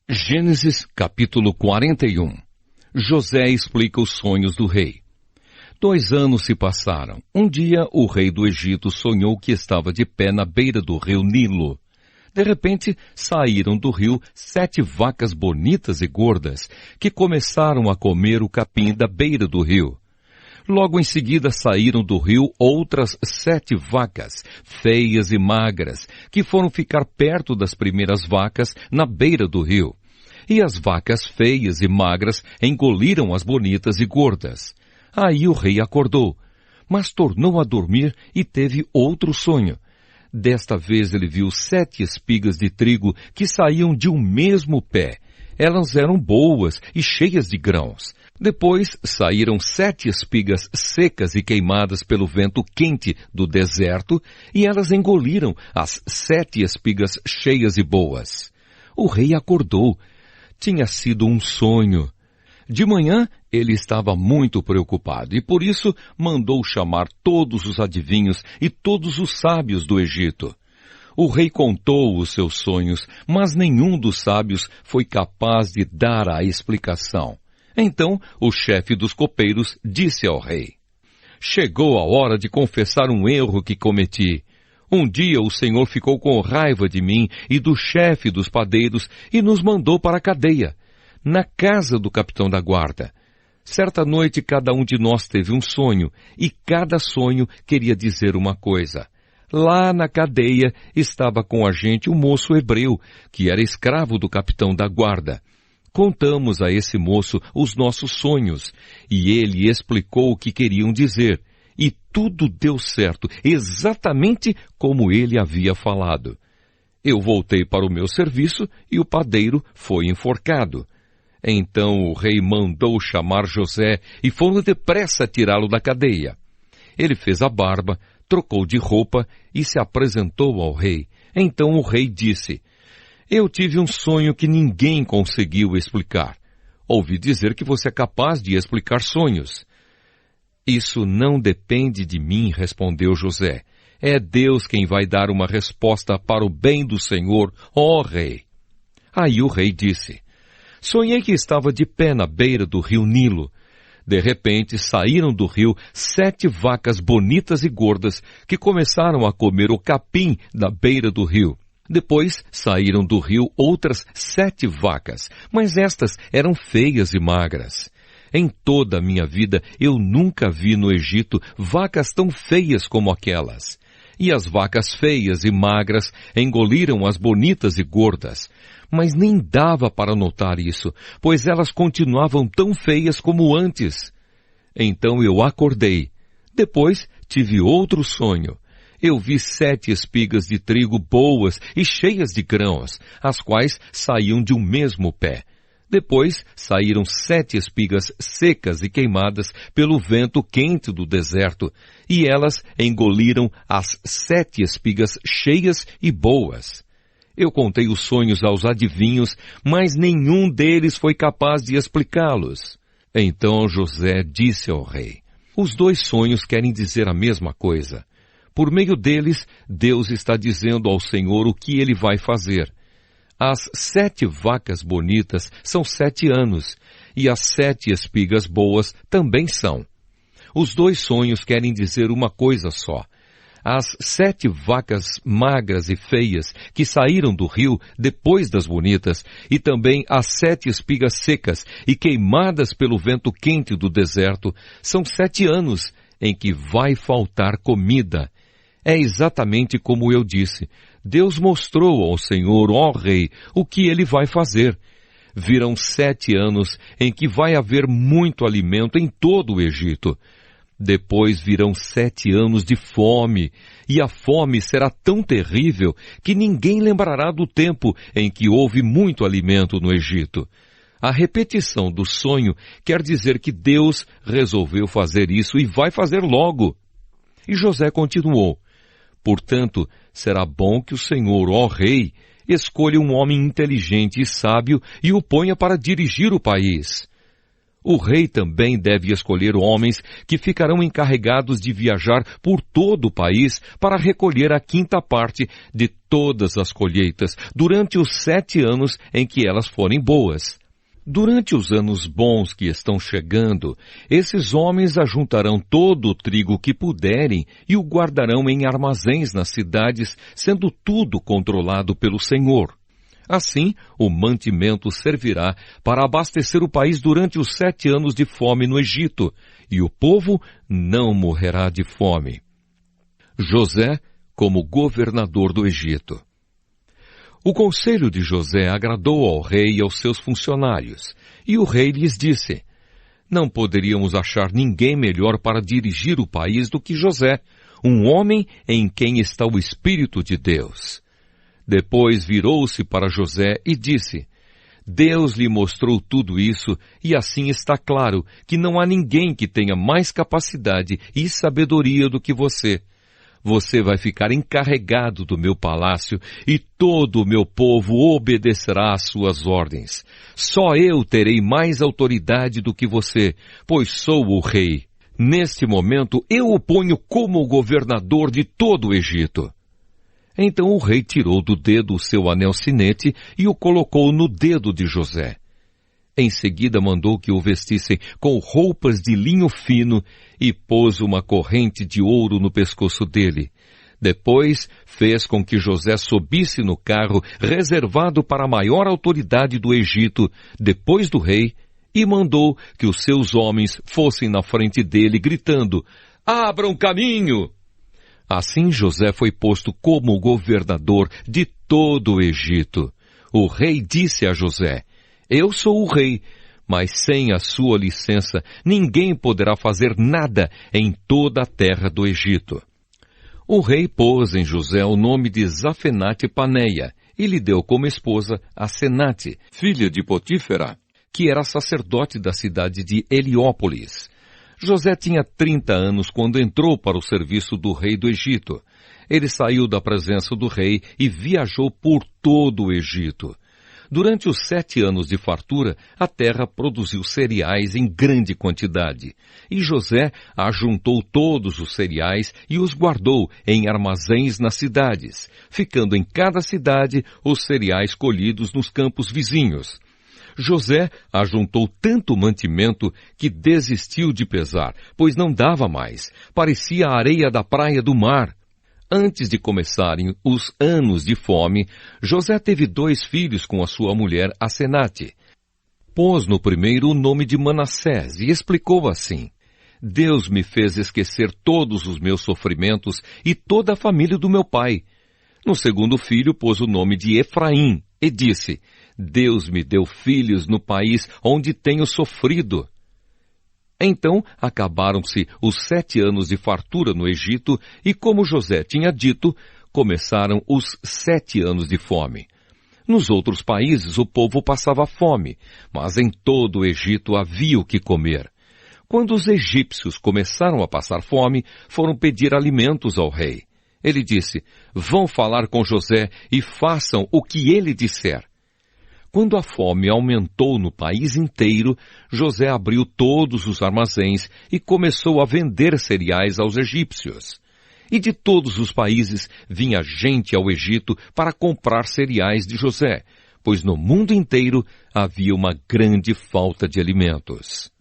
Gênesis capítulo 41. José explica os sonhos do rei. 2 anos se passaram. Um dia o rei do Egito sonhou que estava de pé na beira do rio Nilo. De repente saíram do rio 7 vacas bonitas e gordas, que começaram a comer o capim da beira do rio. Logo em seguida saíram do rio outras 7 vacas, feias e magras, que foram ficar perto das primeiras vacas na beira do rio. E as vacas feias e magras engoliram as bonitas e gordas. Aí o rei acordou, mas tornou a dormir e teve outro sonho. Desta vez ele viu 7 espigas de trigo que saíam de um mesmo pé. Elas eram boas e cheias de grãos. Depois saíram 7 espigas secas e queimadas pelo vento quente do deserto, e elas engoliram as 7 espigas cheias e boas. O rei acordou. Tinha sido um sonho. De manhã, ele estava muito preocupado e por isso mandou chamar todos os adivinhos e todos os sábios do Egito. O rei contou os seus sonhos, mas nenhum dos sábios foi capaz de dar a explicação. Então, o chefe dos copeiros disse ao rei: "Chegou a hora de confessar um erro que cometi. Um dia o Senhor ficou com raiva de mim e do chefe dos padeiros e nos mandou para a cadeia, na casa do capitão da guarda. Certa noite cada um de nós teve um sonho, e cada sonho queria dizer uma coisa. Lá na cadeia estava com a gente um moço hebreu, que era escravo do capitão da guarda. Contamos a esse moço os nossos sonhos, e ele explicou o que queriam dizer, e tudo deu certo, exatamente como ele havia falado. Eu voltei para o meu serviço e o padeiro foi enforcado. Então o rei mandou chamar José e foram depressa tirá-lo da cadeia. Ele fez a barba, trocou de roupa e se apresentou ao rei. Então o rei disse: "Eu tive um sonho que ninguém conseguiu explicar. Ouvi dizer que você é capaz de explicar sonhos." "Isso não depende de mim", respondeu José. "É Deus quem vai dar uma resposta para o bem do Senhor, ó rei." Aí o rei disse: "Sonhei que estava de pé na beira do rio Nilo. De repente saíram do rio 7 vacas bonitas e gordas que começaram a comer o capim da beira do rio. Depois saíram do rio outras 7 vacas, mas estas eram feias e magras. Em toda a minha vida eu nunca vi no Egito vacas tão feias como aquelas. E as vacas feias e magras engoliram as bonitas e gordas. Mas nem dava para notar isso, pois elas continuavam tão feias como antes. Então eu acordei. Depois tive outro sonho. Eu vi 7 espigas de trigo boas e cheias de grãos, as quais saíam de um mesmo pé. Depois saíram 7 espigas secas e queimadas pelo vento quente do deserto, e elas engoliram as 7 espigas cheias e boas. Eu contei os sonhos aos adivinhos, mas nenhum deles foi capaz de explicá-los." Então José disse ao rei: "Os 2 sonhos querem dizer a mesma coisa. Por meio deles, Deus está dizendo ao Senhor o que ele vai fazer. As 7 vacas bonitas são 7 anos, e as 7 espigas boas também são. Os 2 sonhos querem dizer uma coisa só. As 7 vacas magras e feias que saíram do rio depois das bonitas, e também as 7 espigas secas e queimadas pelo vento quente do deserto, são 7 anos em que vai faltar comida. É exatamente como eu disse. Deus mostrou ao Senhor, ó rei, o que ele vai fazer. Virão 7 anos em que vai haver muito alimento em todo o Egito. Depois virão 7 anos de fome, e a fome será tão terrível que ninguém lembrará do tempo em que houve muito alimento no Egito. A repetição do sonho quer dizer que Deus resolveu fazer isso e vai fazer logo." E José continuou: "Portanto, será bom que o Senhor, ó rei, escolha um homem inteligente e sábio e o ponha para dirigir o país." O rei também deve escolher homens que ficarão encarregados de viajar por todo o país para recolher a quinta parte de todas as colheitas durante os 7 anos em que elas forem boas. Durante os anos bons que estão chegando, esses homens ajuntarão todo o trigo que puderem e o guardarão em armazéns nas cidades, sendo tudo controlado pelo Senhor. Assim, o mantimento servirá para abastecer o país durante os 7 anos de fome no Egito, e o povo não morrerá de fome. José como governador do Egito. O conselho de José agradou ao rei e aos seus funcionários, e o rei lhes disse: não poderíamos achar ninguém melhor para dirigir o país do que José, um homem em quem está o Espírito de Deus. Depois virou-se para José e disse: Deus lhe mostrou tudo isso, e assim está claro que não há ninguém que tenha mais capacidade e sabedoria do que você. Você vai ficar encarregado do meu palácio e todo o meu povo obedecerá às suas ordens. Só eu terei mais autoridade do que você, pois sou o rei. Neste momento eu o ponho como governador de todo o Egito. Então o rei tirou do dedo o seu anel sinete e o colocou no dedo de José. Em seguida mandou que o vestissem com roupas de linho fino e pôs uma corrente de ouro no pescoço dele. Depois fez com que José subisse no carro reservado para a maior autoridade do Egito, depois do rei, e mandou que os seus homens fossem na frente dele, gritando: abram caminho! Assim José foi posto como governador de todo o Egito. O rei disse a José: eu sou o rei, mas sem a sua licença ninguém poderá fazer nada em toda a terra do Egito. O rei pôs em José o nome de Zafenate-Paneia e lhe deu como esposa Asenate, filha de Potífera, que era sacerdote da cidade de Heliópolis. José tinha 30 anos quando entrou para o serviço do rei do Egito. Ele saiu da presença do rei e viajou por todo o Egito. Durante os 7 anos de fartura, a terra produziu cereais em grande quantidade. E José ajuntou todos os cereais e os guardou em armazéns nas cidades, ficando em cada cidade os cereais colhidos nos campos vizinhos. José ajuntou tanto mantimento que desistiu de pesar, pois não dava mais. Parecia a areia da praia do mar. Antes de começarem os anos de fome, José teve 2 filhos com a sua mulher Asenate. Pôs no primeiro o nome de Manassés e explicou assim: Deus me fez esquecer todos os meus sofrimentos e toda a família do meu pai. No segundo filho pôs o nome de Efraim e disse: Deus me deu filhos no país onde tenho sofrido. Então acabaram-se os 7 anos de fartura no Egito e, como José tinha dito, começaram os 7 anos de fome. Nos outros países o povo passava fome, mas em todo o Egito havia o que comer. Quando os egípcios começaram a passar fome, foram pedir alimentos ao rei. Ele disse: vão falar com José e façam o que ele disser. Quando a fome aumentou no país inteiro, José abriu todos os armazéns e começou a vender cereais aos egípcios. E de todos os países vinha gente ao Egito para comprar cereais de José, pois no mundo inteiro havia uma grande falta de alimentos.